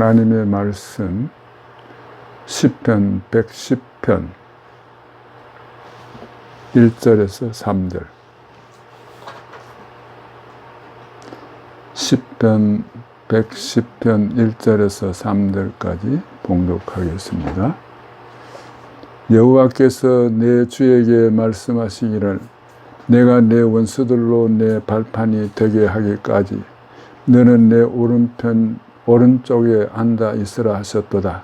하나님의 말씀 시편 110편 1절에서 3절. 시편 110편 1절에서 3절까지 봉독하겠습니다. 여호와께서 내 주에게 말씀하시기를 내가 내 원수들로 내 발판이 되게 하기까지 너는 내 오른쪽에 앉아 있으라 하셨도다.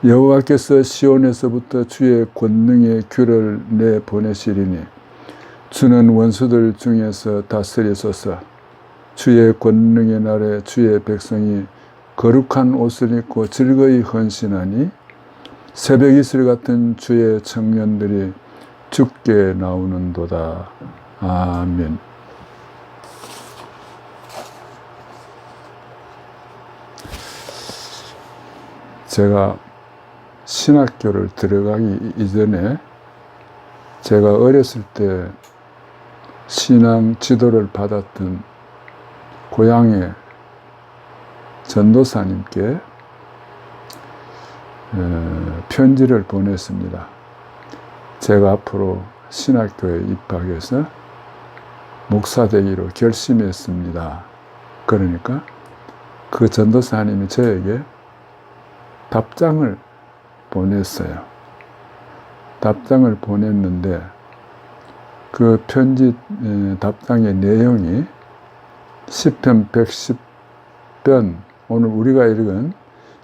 여호와께서 시온에서부터 주의 권능의 규를 내 보내시리니 주는 원수들 중에서 다스리소서. 주의 권능의 날에 주의 백성이 거룩한 옷을 입고 즐거이 헌신하니 새벽 이슬 같은 주의 청년들이 주께 나오는도다. 아멘. 제가 신학교를 들어가기 이전에 제가 어렸을 때 신앙 지도를 받았던 고향의 전도사님께 편지를 보냈습니다. 제가 앞으로 신학교에 입학해서 목사 되기로 결심했습니다. 그러니까 그 전도사님이 저에게 답장을 보냈어요. 답장을 보냈는데 그 편지 답장의 내용이 시편 110편, 오늘 우리가 읽은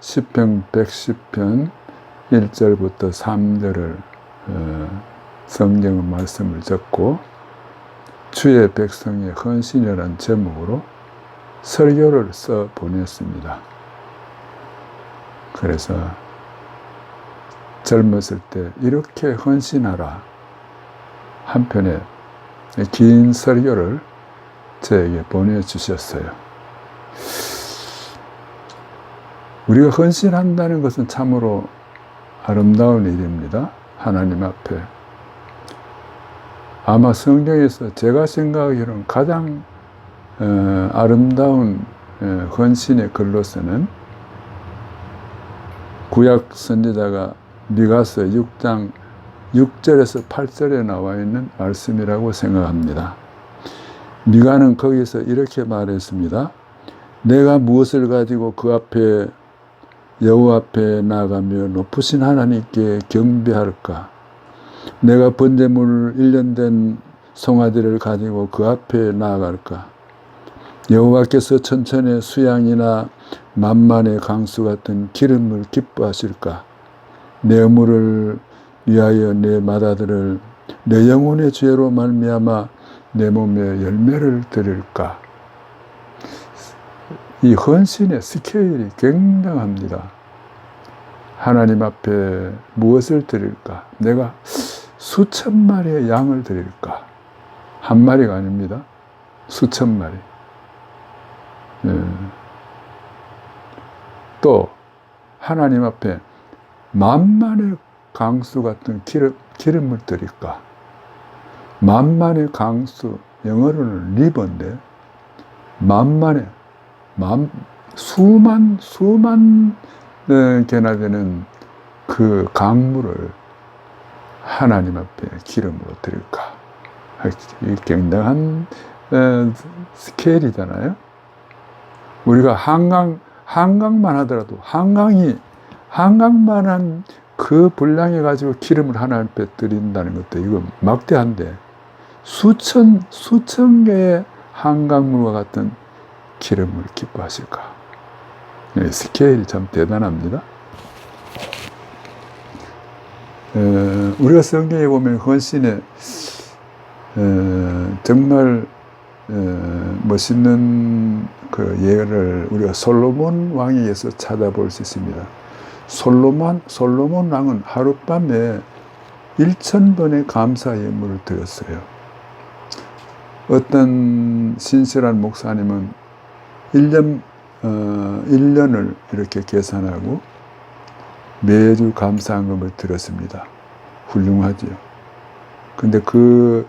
시편 110편 1절부터 3절을 성경 말씀을 적고 주의 백성의 헌신이라는 제목으로 설교를 써 보냈습니다. 그래서 젊었을 때 이렇게 헌신하라 한편의 긴 설교를 저에게 보내주셨어요. 우리가 헌신한다는 것은 참으로 아름다운 일입니다. 하나님 앞에. 아마 성경에서 제가 생각하기로는 가장 아름다운 헌신의 글로서는 구약 선지자가 미가서 6장 6절에서 8절에 나와 있는 말씀이라고 생각합니다. 미가는 거기서 이렇게 말했습니다. 내가 무엇을 가지고 그 앞에 여호와 앞에 나가며 높으신 하나님께 경배할까? 내가 번제물 1년 된 송아지를 가지고 그 앞에 나아갈까? 여호와께서 천천의 수양이나 만만의 강수 같은 기름을 기뻐하실까? 내 의무를 위하여 내 맏아들을 내 영혼의 죄로 말미암아 내 몸에 열매를 드릴까? 이 헌신의 스케일이 굉장합니다. 하나님 앞에 무엇을 드릴까? 내가 수천 마리의 양을 드릴까? 한 마리가 아닙니다. 수천 마리. 또 하나님 앞에 만만의 강수 같은 기름을 드릴까? 만만의 강수, 영어로는 리버인데 만만의 수만 개나 되는 그 강물을 하나님 앞에 기름으로 드릴까? 이 굉장한 스케일이잖아요. 우리가 한강만 하더라도 한강만한 그 분량에 가지고 기름을 하나님 앞에 드린다는 것도 이건 막대한데 수천 개의 한강물과 같은 기름을 기뻐하실까? 스케일이 참 대단합니다. 우리가 성경에 보면 헌신에 정말 멋있는 그 예를 우리가 솔로몬 왕에게서 찾아볼 수 있습니다. 솔로몬 왕은 하룻밤에 1000번의 감사 예물을 드렸어요. 어떤 신실한 목사님은 1년을 이렇게 계산하고 매주 감사한금을 드렸습니다. 훌륭하지요. 근데 그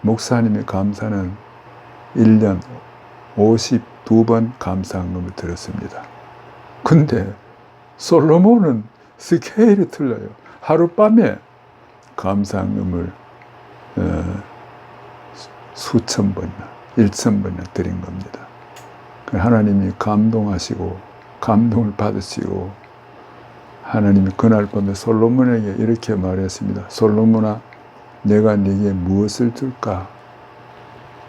목사님의 감사는 1년 52번 감사한금을 드렸습니다. 근데 솔로몬은 스케일이 틀려요. 하룻밤에 감상음을 수천 번이나 1000번이나 드린 겁니다. 하나님이 감동하시고 감동을 받으시고 하나님이 그날 밤에 솔로몬에게 이렇게 말했습니다. 솔로몬아, 내가 네게 무엇을 줄까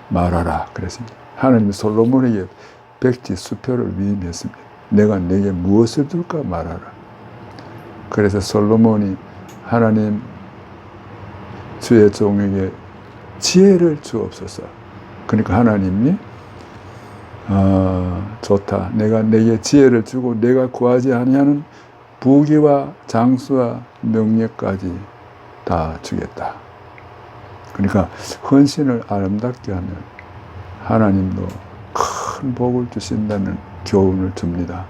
말하라 그랬습니다. 하나님이 솔로몬에게 백지 수표를 위임했습니다. 내가 네게 무엇을 줄까 말하라. 그래서 솔로몬이 하나님 주의 종에게 지혜를 주옵소서. 그러니까 하나님이 좋다. 내가 네게 지혜를 주고 내가 구하지 아니하는 부귀와 장수와 명예까지 다 주겠다. 그러니까 헌신을 아름답게 하면 하나님도 큰 복을 주신다는 교훈을 줍니다.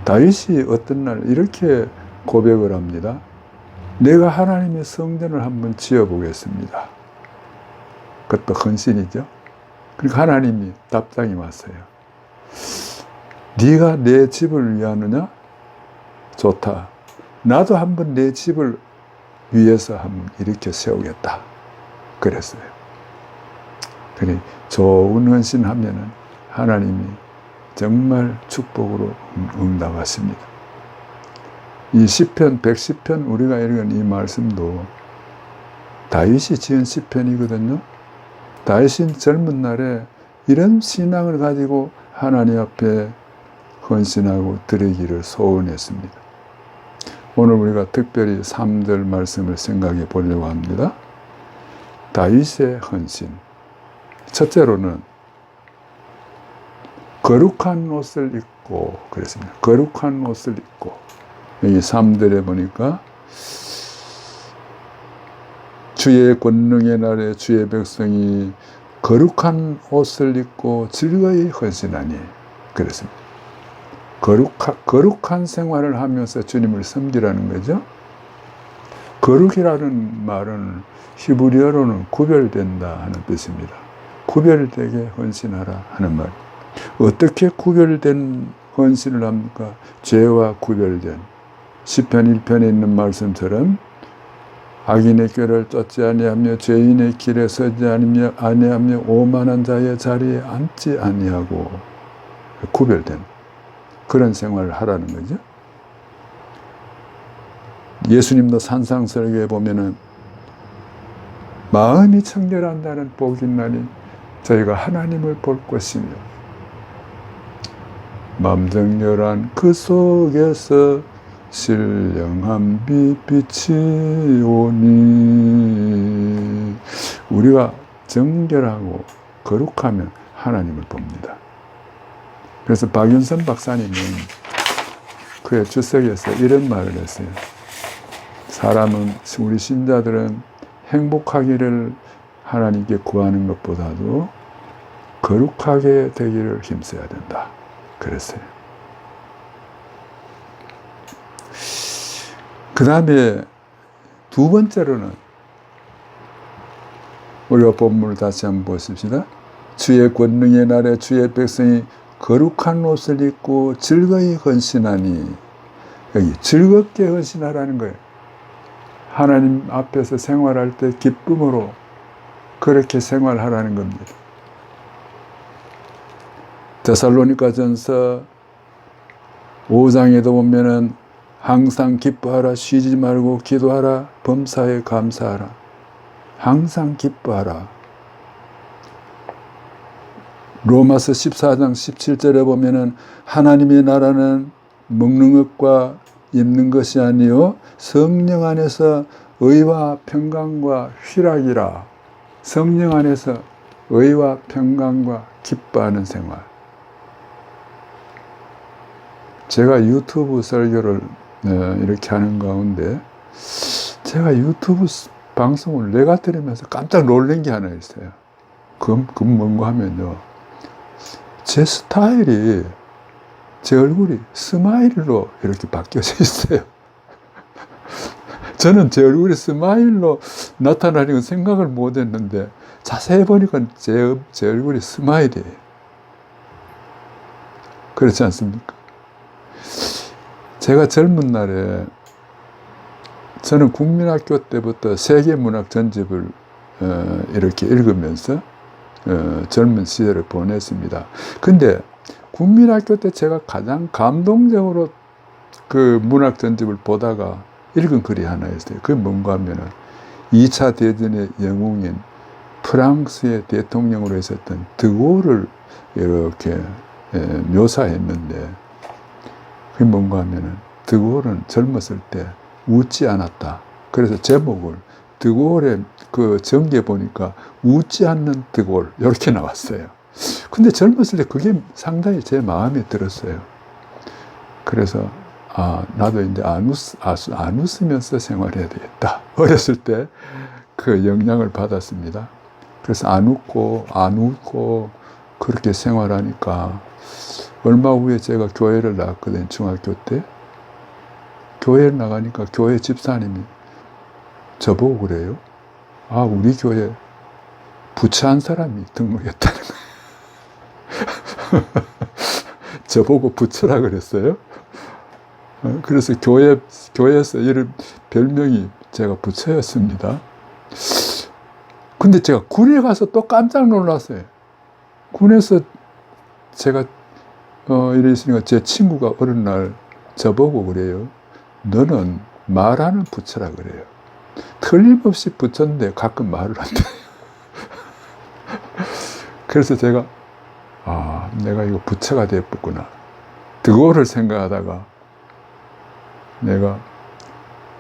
다윗이 어떤 날 이렇게 고백을 합니다. 내가 하나님의 성전을 한번 지어보겠습니다. 그것도 헌신이죠. 그러니까 하나님이 답장이 왔어요. 네가 내 집을 위하느냐? 좋다. 나도 한번 내 집을 위해서 한번 일으켜 세우겠다. 그랬어요. 그래, 좋은 헌신하면은 하나님이 정말 축복으로 응답하십니다. 이 시편 110편 우리가 읽은 이 말씀도 다윗이 지은 시편이거든요. 다윗은 젊은 날에 이런 신앙을 가지고 하나님 앞에 헌신하고 드리기를 소원했습니다. 오늘 우리가 특별히 3절 말씀을 생각해 보려고 합니다. 다윗의 헌신. 첫째로는 거룩한 옷을 입고 그랬습니다. 거룩한 옷을 입고 여기 3절에 보니까 주의 권능의 날에 주의 백성이 거룩한 옷을 입고 즐거이 헌신하니 그랬습니다. 거룩한 생활을 하면서 주님을 섬기라는 거죠. 거룩이라는 말은 히브리어로는 구별된다 하는 뜻입니다. 구별되게 헌신하라 하는 말. 어떻게 구별된 헌신을 합니까? 죄와 구별된 시편 1편에 있는 말씀처럼 악인의 꾀를 쫓지 아니하며 죄인의 길에 서지 아니하며 오만한 자의 자리에 앉지 아니하고 구별된 그런 생활을 하라는 거죠. 예수님도 산상설교에 보면은 마음이 청결한다는 복이 있나니 저희가 하나님을 볼 것이며 마음 정결한 그 속에서 신령한 빛이 오니 우리가 정결하고 거룩하면 하나님을 봅니다. 그래서 박윤선 박사님은 그의 주석에서 이런 말을 했어요. 사람은 우리 신자들은 행복하기를 하나님께 구하는 것보다도 거룩하게 되기를 힘써야 된다. 그랬어요. 그 다음에 두 번째로는 우리가 본문을 다시 한번 보십시다. 주의 권능의 날에 주의 백성이 거룩한 옷을 입고 즐거이 헌신하니 여기 즐겁게 헌신하라는 거예요. 하나님 앞에서 생활할 때 기쁨으로 그렇게 생활하라는 겁니다. 데살로니가전서 5장에도 보면은 항상 기뻐하라, 쉬지 말고 기도하라, 범사에 감사하라. 항상 기뻐하라. 로마서 14장 17절에 보면은 하나님의 나라는 먹는 것과 입는 것이 아니요 성령 안에서 의와 평강과 희락이라. 성령 안에서 의와 평강과 기뻐하는 생활. 제가 유튜브 설교를 이렇게 하는 가운데 제가 유튜브 방송을 내가 들으면서 깜짝 놀란 게 하나 있어요. 그건 뭔가 하면요. 제 스타일이 제 얼굴이 스마일로 이렇게 바뀌어져 있어요. 저는 제 얼굴이 스마일로 나타나는 건 생각을 못 했는데 자세히 보니까 제 얼굴이 스마일이에요. 그렇지 않습니까? 제가 젊은 날에 저는 국민학교 때부터 세계문학 전집을 이렇게 읽으면서 젊은 시절을 보냈습니다. 근데 국민학교 때 제가 가장 감동적으로 그 문학 전집을 보다가 읽은 글이 하나 있어요. 그게 뭔가 하면은 2차 대전의 영웅인 프랑스의 대통령으로 있었던 드골을 이렇게 묘사했는데, 그게 뭔가 하면은 드골은 젊었을 때 웃지 않았다. 그래서 제목을 드골의 그 전기에 보니까 웃지 않는 드골 이렇게 나왔어요. 근데 젊었을 때 그게 상당히 제 마음에 들었어요. 그래서 나도 이제 안 웃으면서 생활해야 되겠다. 어렸을 때 그 영향을 받았습니다. 그래서 안 웃고 그렇게 생활하니까 얼마 후에 제가 교회를 나갔거든요. 중학교 때. 교회를 나가니까 교회 집사님이 저보고 그래요. 우리 교회 부처 한 사람이 등록했다는 거예요. 저보고 부처라 그랬어요. 그래서 교회에서 이런 별명이 제가 부처였습니다. 근데 제가 군에 가서 또 깜짝 놀랐어요. 군에서 제가 이래 있으니까 제 친구가 어느 날 저보고 그래요. 너는 말하는 부처라 그래요. 틀림없이 부처인데 가끔 말을 안 돼요. 그래서 제가 내가 이거 부처가 되었구나. 드골을 생각하다가 내가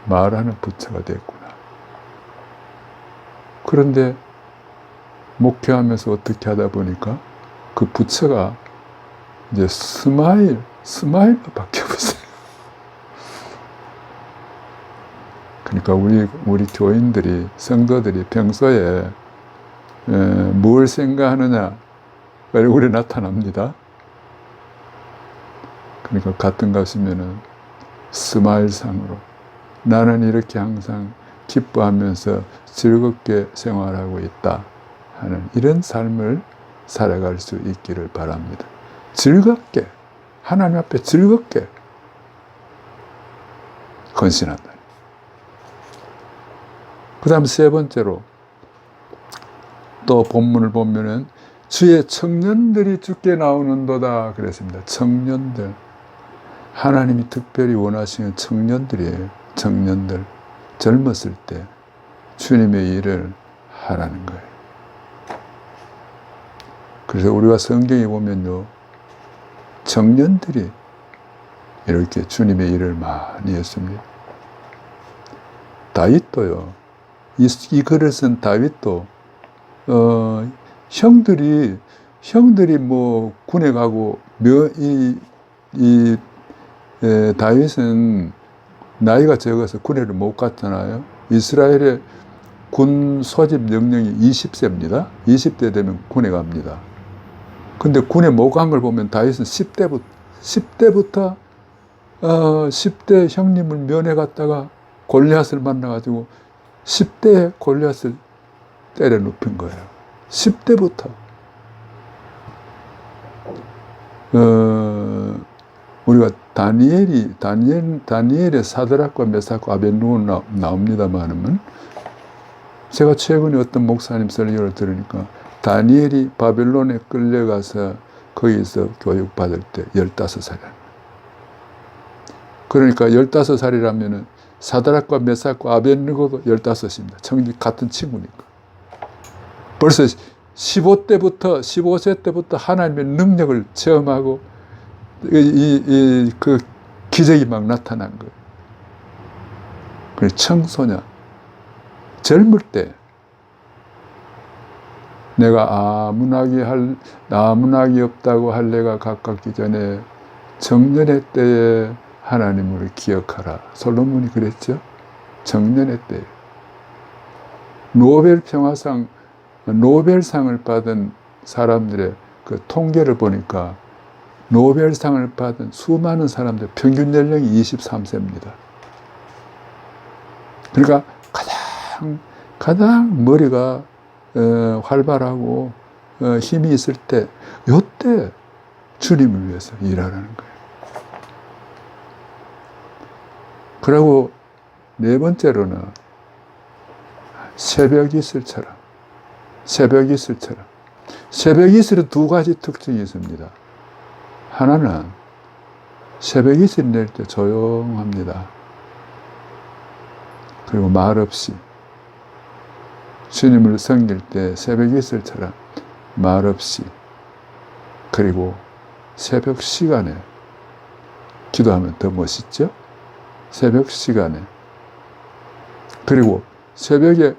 말하는 부처가 됐구나. 그런데 목회하면서 어떻게 하다 보니까 그 부처가 이제 스마일로 바뀌어버렸어요. 그러니까 우리 교인들이, 성도들이 평소에 뭘 생각하느냐 얼굴에 나타납니다. 그러니까 같은 것이면은 스마일상으로 나는 이렇게 항상 기뻐하면서 즐겁게 생활하고 있다 하는 이런 삶을 살아갈 수 있기를 바랍니다. 즐겁게, 하나님 앞에 즐겁게 헌신한다. 그 다음 세 번째로 또 본문을 보면은 주의 청년들이 주께 나오는도다 그랬습니다. 청년들. 하나님이 특별히 원하시는 청년들이에요. 청년들. 젊었을 때 주님의 일을 하라는 거예요. 그래서 우리가 성경에 보면요, 청년들이 이렇게 주님의 일을 많이 했습니다. 다윗도요, 이 글을 쓴 다윗도, 형들이 뭐 군에 가고, 다윗은 나이가 적어서 군에를 못 갔잖아요. 이스라엘의 군 소집 명령이 20세입니다. 20대 되면 군에 갑니다. 근데 군에 못 간 걸 보면 다윗은 10대부터 10대 형님을 면회 갔다가 골리앗을 만나가지고 10대에 골리앗을 때려 눕힌 거예요. 10대부터. 우리가 다니엘의 사드락과 메삭과 아벳느고가 나옵니다만은, 제가 최근에 어떤 목사님 설교를 들으니까 다니엘이 바벨론에 끌려가서 거기서 교육받을 때 15살이라는. 그러니까 15살이라면은 사드락과 메삭과 아벳느고도 15입니다. 같은 친구니까. 벌써 15세 때부터 하나님의 능력을 체험하고 그 기적이 막 나타난 거예요. 그래서 청소년, 젊을 때 내가 아무나기 없다고 할례가 가깝기 전에 청년의 때에 하나님을 기억하라. 솔로몬이 그랬죠. 청년의 때. 노벨상을 받은 사람들의 그 통계를 보니까 노벨상을 받은 수많은 사람들 평균 연령이 23세입니다. 그러니까 가장 머리가 활발하고 힘이 있을 때, 이때 주님을 위해서 일하라는 거예요. 그리고 네 번째로는 새벽 이슬처럼, 새벽 이슬처럼. 새벽 이슬은 두 가지 특징이 있습니다. 하나는 새벽 이슬 낼 때 조용합니다. 그리고 말없이 주님을 섬길 때 새벽 이슬처럼 말없이, 그리고 새벽 시간에 기도하면 더 멋있죠? 새벽 시간에. 그리고 새벽의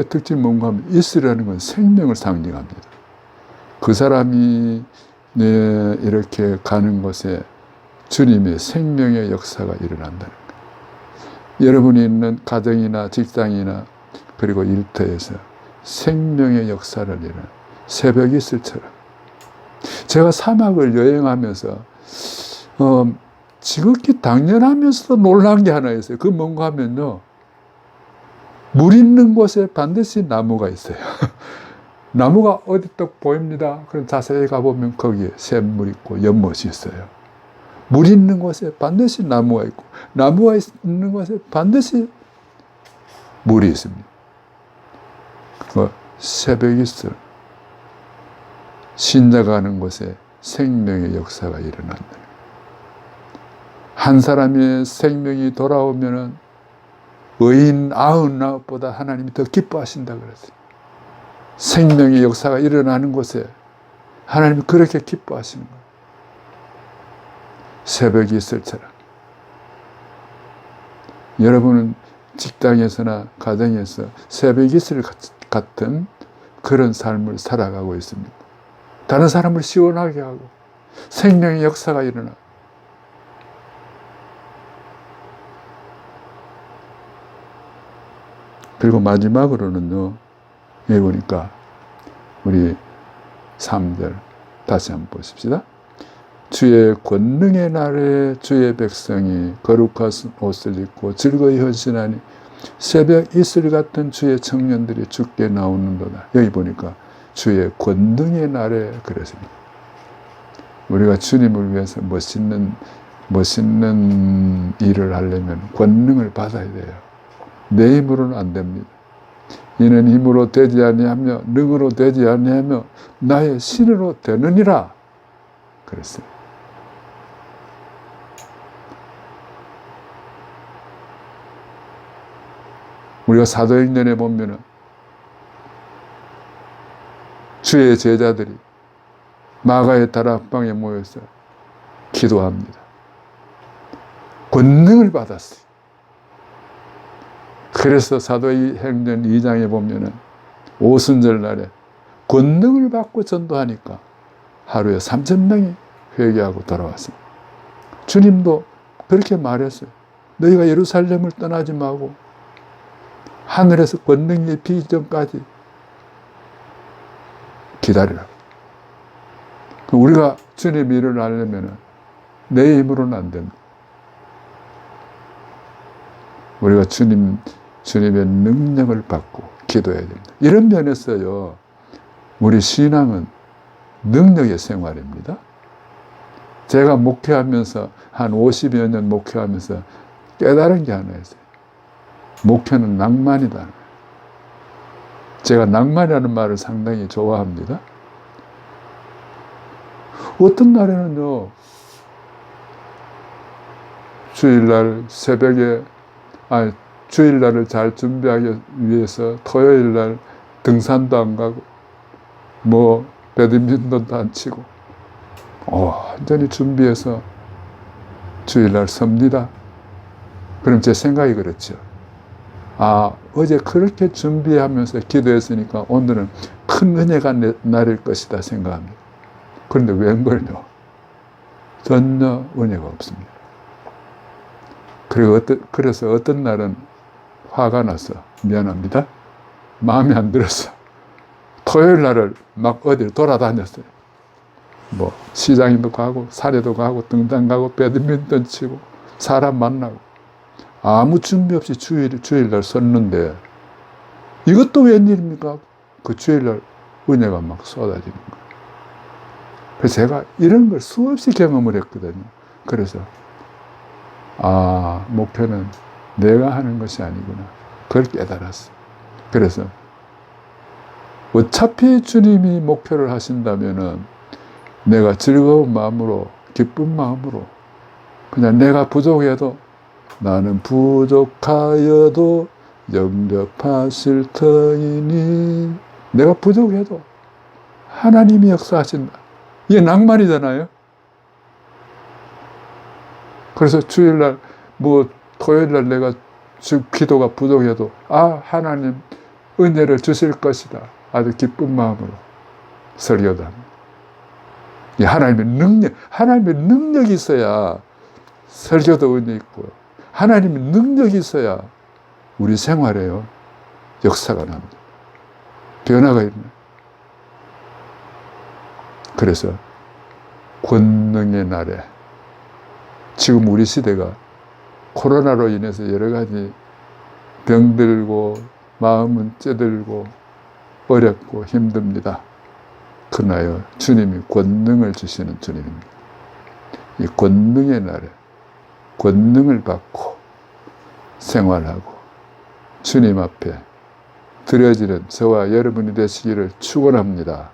특징이 뭔가 하면 이슬이라는 건 생명을 상징합니다. 그 사람이 이렇게 가는 곳에 주님의 생명의 역사가 일어난다는 거예요. 여러분이 있는 가정이나 직장이나 그리고 일터에서 생명의 역사를 일어나는 새벽 이슬처럼. 제가 사막을 여행하면서 지극히 당연하면서도 놀란 게 하나 있어요. 그 뭔가 하면요, 물 있는 곳에 반드시 나무가 있어요. 나무가 어디 딱 보입니다. 그럼 자세히 가보면 거기에 샘물 있고 연못이 있어요. 물 있는 곳에 반드시 나무가 있고, 나무가 있는 곳에 반드시 물이 있습니다. 새벽 이슬. 신자가 가는 곳에 생명의 역사가 일어난다. 한 사람의 생명이 돌아오면은 의인 99보다 하나님이 더 기뻐하신다 그랬어요. 생명의 역사가 일어나는 곳에 하나님이 그렇게 기뻐하시는 거예요. 새벽 이슬처럼. 여러분은 직장에서나 가정에서 새벽 이슬 같은 그런 삶을 살아가고 있습니다. 다른 사람을 시원하게 하고 생명의 역사가 일어나. 그리고 마지막으로는요, 여기 보니까 우리 3절 다시 한번 보십시다. 주의 권능의 날에 주의 백성이 거룩한 옷을 입고 즐거이 헌신하니 새벽 이슬 같은 주의 청년들이 주께 나오는도다. 여기 보니까 주의 권능의 날에 그랬습니다. 우리가 주님을 위해서 멋있는 일을 하려면 권능을 받아야 돼요. 내 힘으로는 안 됩니다. 이는 힘으로 되지 아니하며 능으로 되지 아니하며 나의 신으로 되느니라 그랬어요. 우리가 사도행전에 보면은 주의 제자들이 마가의 다락방에 모여서 기도합니다. 권능을 받았어요. 그래서 사도행전 2장에 보면은 오순절 날에 권능을 받고 전도하니까 하루에 3,000명이 회개하고 돌아왔습니다. 주님도 그렇게 말했어요. 너희가 예루살렘을 떠나지 말고 하늘에서 권능이 비기 전까지 기다리라. 우리가 주님 일을 하려면 내 힘으로는 안 됩니다. 우리가 주님의 능력을 받고 기도해야 됩니다. 이런 면에서요, 우리 신앙은 능력의 생활입니다. 제가 목회하면서 한 50여 년 목회하면서 깨달은 게 하나 있어요. 목회는 낭만이다. 제가 낭만이라는 말을 상당히 좋아합니다. 어떤 날에는요, 주일날 새벽에, 주일날을 잘 준비하기 위해서 토요일날 등산도 안 가고, 배드민턴도 안 치고, 완전히 준비해서 주일날 섭니다. 그럼 제 생각이 그렇죠. 어제 그렇게 준비하면서 기도했으니까 오늘은 큰 은혜가 내릴 것이다 생각합니다. 그런데 웬걸요? 전혀 은혜가 없습니다. 그래서 어떤 날은 화가 나서 미안합니다. 마음에 안 들었어. 토요일 날을 막 어디를 돌아다녔어요. 시장에도 가고 산에도 가고 등산 가고 배드민턴 치고 사람 만나고 아무 준비 없이 주일날 섰는데 이것도 웬일입니까? 그 주일날 은혜가 막 쏟아지는 거예요. 그래서 제가 이런 걸 수없이 경험을 했거든요. 그래서 아, 목표는 내가 하는 것이 아니구나. 그걸 깨달았어. 그래서 어차피 주님이 목표를 하신다면은 내가 즐거운 마음으로, 기쁜 마음으로, 그냥 내가 부족해도, 나는 부족하여도 영접하실 터이니, 내가 부족해도 하나님이 역사하신다. 이게 낭만이잖아요. 그래서 주일날, 토요일날 내가 기도가 부족해도, 아, 하나님 은혜를 주실 것이다. 아주 기쁜 마음으로 설교도 합니다. 하나님의 능력이 있어야 설교도 은혜 있고요. 하나님의 능력이 있어야 우리 생활에요, 역사가 납니다. 변화가 있네. 그래서 권능의 날에, 지금 우리 시대가 코로나로 인해서 여러 가지 병들고 마음은 찌들고 어렵고 힘듭니다. 그러나요, 주님이 권능을 주시는 주님입니다. 이 권능의 날에 권능을 받고 생활하고 주님 앞에 드려지는 저와 여러분이 되시기를 축원합니다.